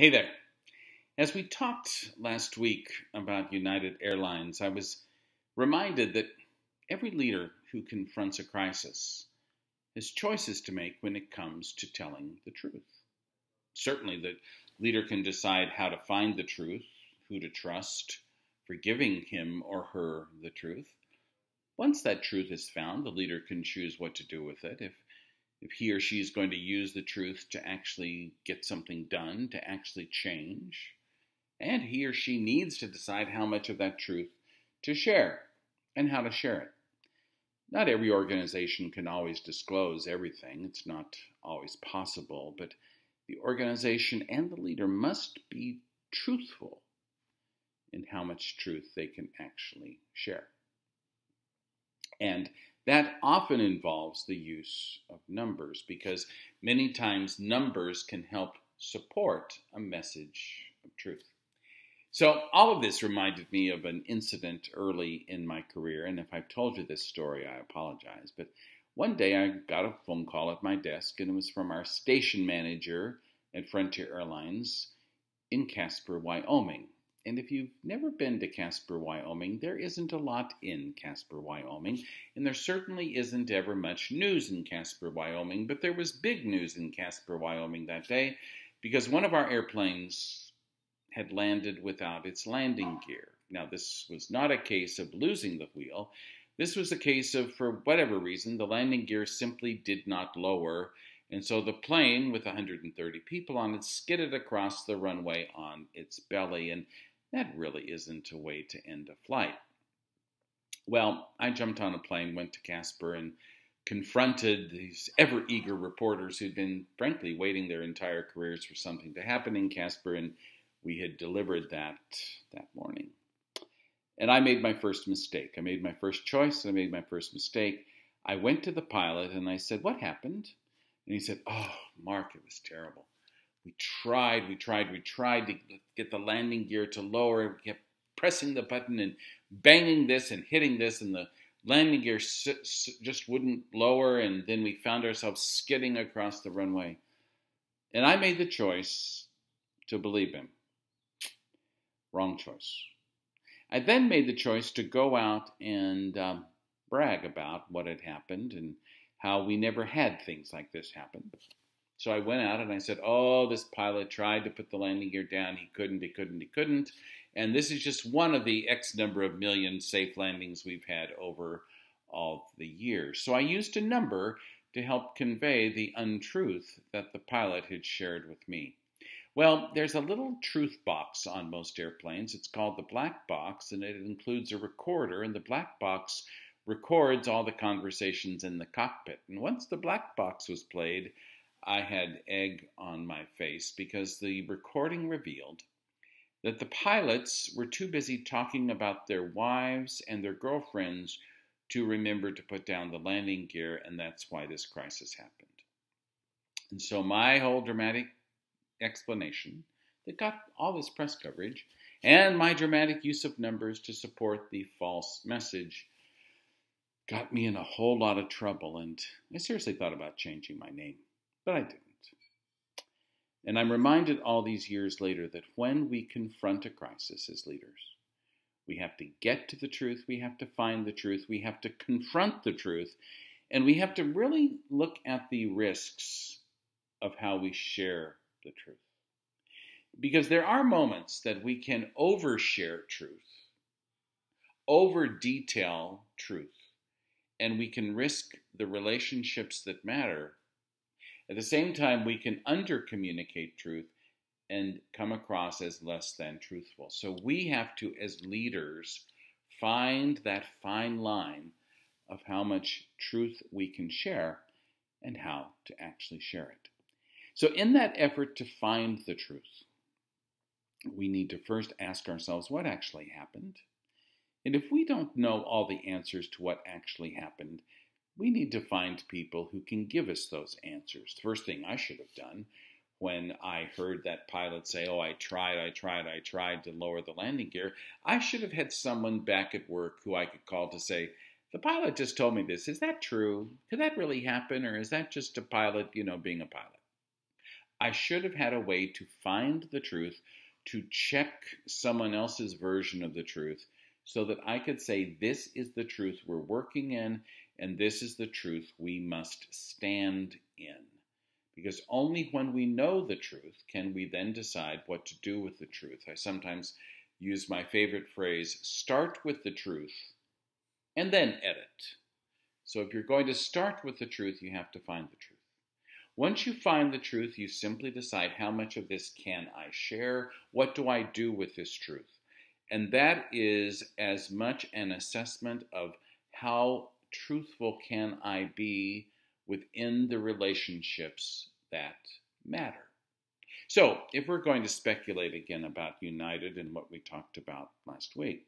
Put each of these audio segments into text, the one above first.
Hey there. As we talked last week about United Airlines, I was reminded that every leader who confronts a crisis has choices to make when it comes to telling the truth. Certainly, the leader can decide how to find the truth, who to trust for giving him or her the truth. Once that truth is found, the leader can choose what to do with it. If he or she is going to use the truth to actually get something done, to actually change, and he or she needs to decide how much of that truth to share and how to share it. Not every organization can always disclose everything. It's not always possible, but the organization and the leader must be truthful in how much truth they can actually share. And that often involves the use of numbers because many times numbers can help support a message of truth. So all of this reminded me of an incident early in my career, and if I've told you this story, I apologize. But one day I got a phone call at my desk, and it was from our station manager at Frontier Airlines in Casper, Wyoming. And if you've never been to Casper, Wyoming, there isn't a lot in Casper, Wyoming, and there certainly isn't ever much news in Casper, Wyoming, but there was big news in Casper, Wyoming that day because one of our airplanes had landed without its landing gear. Now, this was not a case of losing the wheel. This was a case of, for whatever reason, the landing gear simply did not lower, and so the plane, with 130 people on it, skidded across the runway on its belly, and that really isn't a way to end a flight. Well, I jumped on a plane, went to Casper, and confronted these ever-eager reporters who'd been, frankly, waiting their entire careers for something to happen in Casper, and we had delivered that morning. And I made my first mistake. I made my first choice, and I made my first mistake. I went to the pilot, and I said, "What happened?" And he said, "Oh, Mark, it was terrible. We tried to get the landing gear to lower. We kept pressing the button and banging this and hitting this, and the landing gear just wouldn't lower, and then we found ourselves skidding across the runway." And I made the choice to believe him. Wrong choice. I then made the choice to go out and brag about what had happened and how we never had things like this happen. So I went out and I said, "Oh, this pilot tried to put the landing gear down. He couldn't. And this is just one of the X number of million safe landings we've had over all the years." So I used a number to help convey the untruth that the pilot had shared with me. Well, there's a little truth box on most airplanes. It's called the black box, and it includes a recorder, and the black box records all the conversations in the cockpit. And once the black box was played, I had egg on my face because the recording revealed that the pilots were too busy talking about their wives and their girlfriends to remember to put down the landing gear, and that's why this crisis happened. And so my whole dramatic explanation that got all this press coverage and my dramatic use of numbers to support the false message got me in a whole lot of trouble, and I seriously thought about changing my name, but I didn't. And I'm reminded all these years later that when we confront a crisis as leaders, we have to get to the truth, we have to find the truth, we have to confront the truth, and we have to really look at the risks of how we share the truth. Because there are moments that we can overshare truth, over-detail truth, and we can risk the relationships that matter. At the same time, we can under-communicate truth and come across as less than truthful. So we have to, as leaders, find that fine line of how much truth we can share and how to actually share it. So in that effort to find the truth, we need to first ask ourselves what actually happened. And if we don't know all the answers to what actually happened, we need to find people who can give us those answers. The first thing I should have done when I heard that pilot say, "Oh, I tried to lower the landing gear," I should have had someone back at work who I could call to say, "The pilot just told me this. Is that true? Could that really happen? Or is that just a pilot, being a pilot?" I should have had a way to find the truth, to check someone else's version of the truth, so that I could say, this is the truth we're working in, and this is the truth we must stand in. Because only when we know the truth can we then decide what to do with the truth. I sometimes use my favorite phrase, start with the truth and then edit. So if you're going to start with the truth, you have to find the truth. Once you find the truth, you simply decide, how much of this can I share? What do I do with this truth? And that is as much an assessment of how truthful can I be within the relationships that matter. So, if we're going to speculate again about United and what we talked about last week,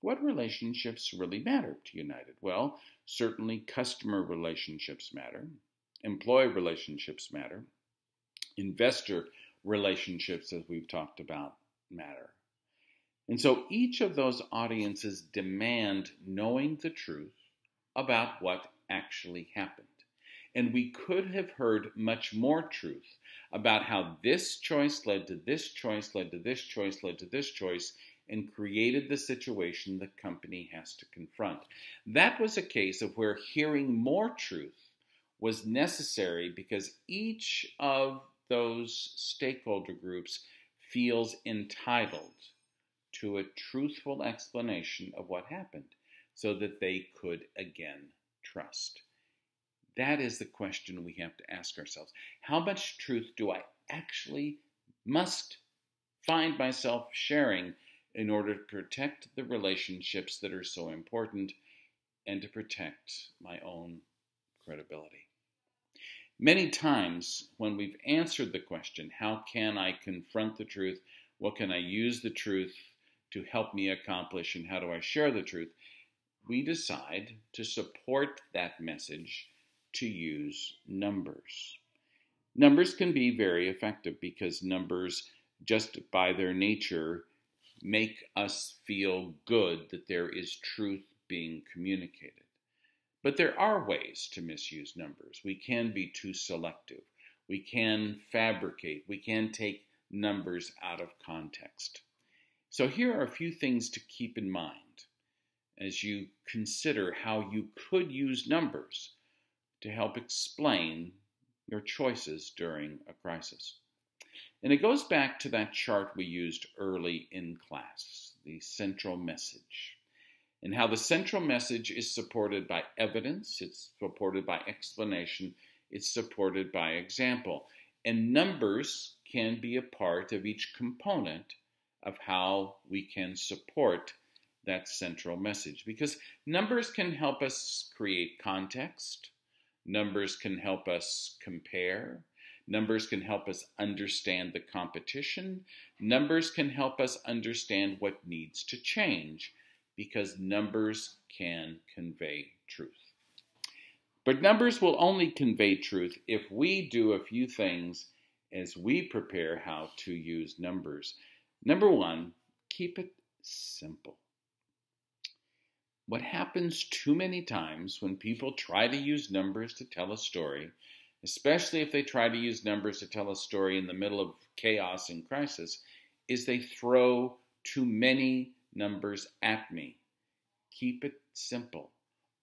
what relationships really matter to United? Well, certainly customer relationships matter, employee relationships matter, investor relationships, as we've talked about, matter. And so each of those audiences demand knowing the truth about what actually happened. And we could have heard much more truth about how this choice led to this choice, led to this choice, led to this choice, and created the situation the company has to confront. That was a case of where hearing more truth was necessary because each of those stakeholder groups feels entitled to a truthful explanation of what happened so that they could again trust. That is the question we have to ask ourselves. How much truth do I actually must find myself sharing in order to protect the relationships that are so important and to protect my own credibility? Many times when we've answered the question, how can I confront the truth? What can I use the truth to help me accomplish, and how do I share the truth? We decide to support that message to use numbers. Numbers can be very effective because numbers, just by their nature, make us feel good that there is truth being communicated. But there are ways to misuse numbers. We can be too selective. We can fabricate. We can take numbers out of context. So here are a few things to keep in mind as you consider how you could use numbers to help explain your choices during a crisis. And it goes back to that chart we used early in class, the central message, and how the central message is supported by evidence, it's supported by explanation, it's supported by example. And numbers can be a part of each component of how we can support that central message, because numbers can help us create context. Numbers can help us compare. Numbers can help us understand the competition. Numbers can help us understand what needs to change, because numbers can convey truth. But numbers will only convey truth if we do a few things as we prepare how to use numbers. Number one, keep it simple. What happens too many times when people try to use numbers to tell a story, especially if they try to use numbers to tell a story in the middle of chaos and crisis, is they throw too many numbers at me. Keep it simple.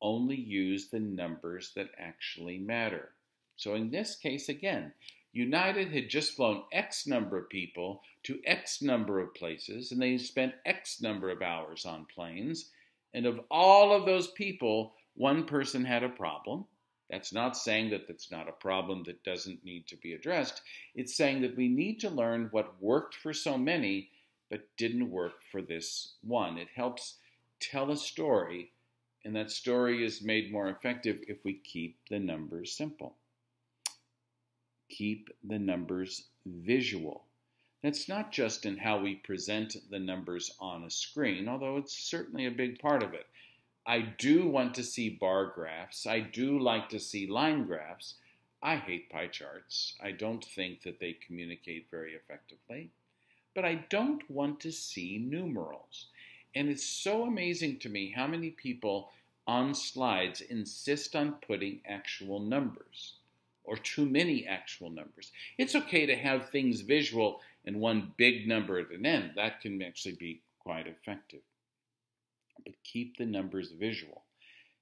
Only use the numbers that actually matter. So in this case, again, United had just flown X number of people to X number of places, and they spent X number of hours on planes. And of all of those people, one person had a problem. That's not saying that that's not a problem that doesn't need to be addressed. It's saying that we need to learn what worked for so many, but didn't work for this one. It helps tell a story, and that story is made more effective if we keep the numbers simple. Keep the numbers visual. That's not just in how we present the numbers on a screen, although it's certainly a big part of it. I do want to see bar graphs. I do like to see line graphs. I hate pie charts. I don't think that they communicate very effectively. But I don't want to see numerals. And it's so amazing to me how many people on slides insist on putting actual numbers, or too many actual numbers. It's okay to have things visual and one big number at an end. That can actually be quite effective. But keep the numbers visual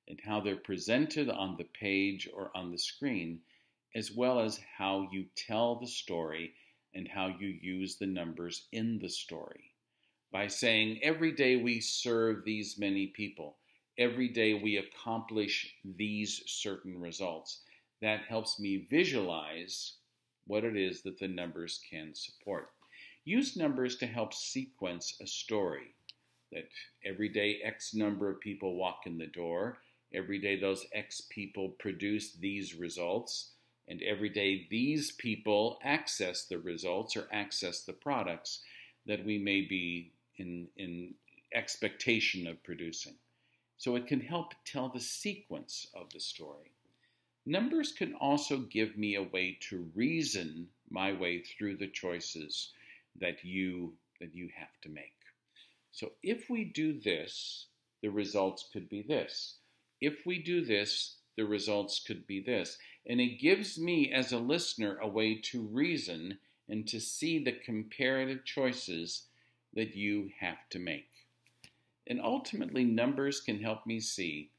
and how they're presented on the page or on the screen, as well as how you tell the story and how you use the numbers in the story. By saying, every day we serve these many people, every day we accomplish these certain results, that helps me visualize what it is that the numbers can support. Use numbers to help sequence a story. That every day X number of people walk in the door, every day those X people produce these results, and every day these people access the results or access the products that we may be in expectation of producing. So it can help tell the sequence of the story. Numbers can also give me a way to reason my way through the choices that you have to make. So if we do this, the results could be this. If we do this, the results could be this. And it gives me, as a listener, a way to reason and to see the comparative choices that you have to make. And ultimately, numbers can help me see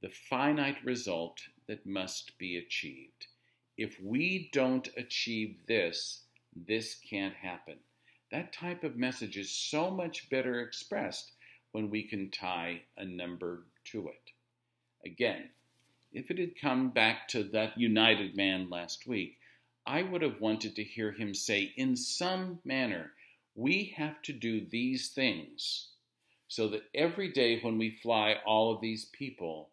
the finite result that must be achieved. If we don't achieve this, this can't happen. That type of message is so much better expressed when we can tie a number to it. Again, if it had come back to that United man last week, I would have wanted to hear him say, in some manner, we have to do these things so that every day when we fly all of these people,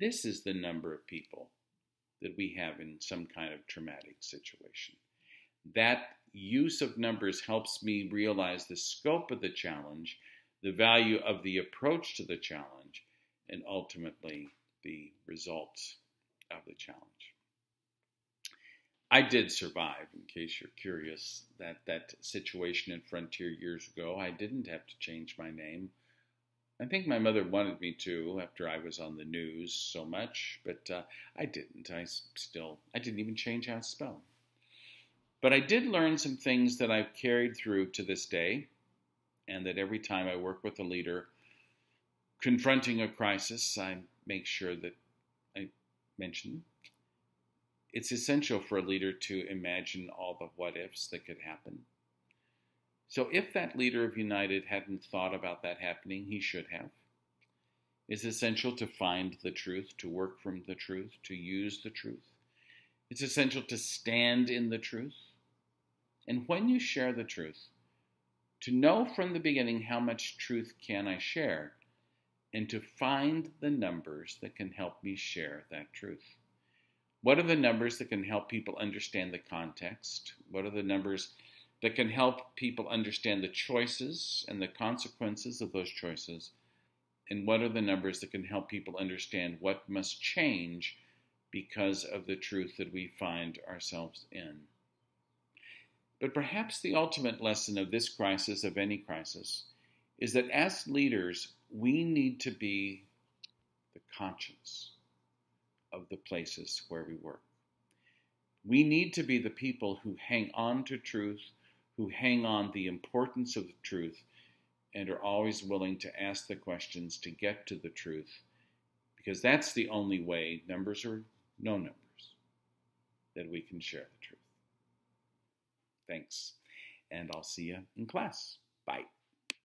this is the number of people that we have in some kind of traumatic situation. That use of numbers helps me realize the scope of the challenge, the value of the approach to the challenge, and ultimately the results of the challenge. I did survive, in case you're curious, that situation in Frontier years ago. I didn't have to change my name. I think my mother wanted me to after I was on the news so much, but I didn't. I didn't even change how to spell. But I did learn some things that I've carried through to this day, and that every time I work with a leader confronting a crisis, I make sure that I mention it's essential for a leader to imagine all the what-ifs that could happen. So if that leader of United hadn't thought about that happening, he should have. It's essential to find the truth, to work from the truth, to use the truth. It's essential to stand in the truth. And when you share the truth, to know from the beginning how much truth can I share, and to find the numbers that can help me share that truth. What are the numbers that can help people understand the context? What are the numbers that can help people understand the choices and the consequences of those choices? And what are the numbers that can help people understand what must change because of the truth that we find ourselves in? But perhaps the ultimate lesson of this crisis, of any crisis, is that as leaders, we need to be the conscience of the places where we work. We need to be the people who hang on to truth, who hang on the importance of the truth, and are always willing to ask the questions to get to the truth, because that's the only way, numbers or no numbers, that we can share the truth. Thanks, and I'll see you in class. Bye.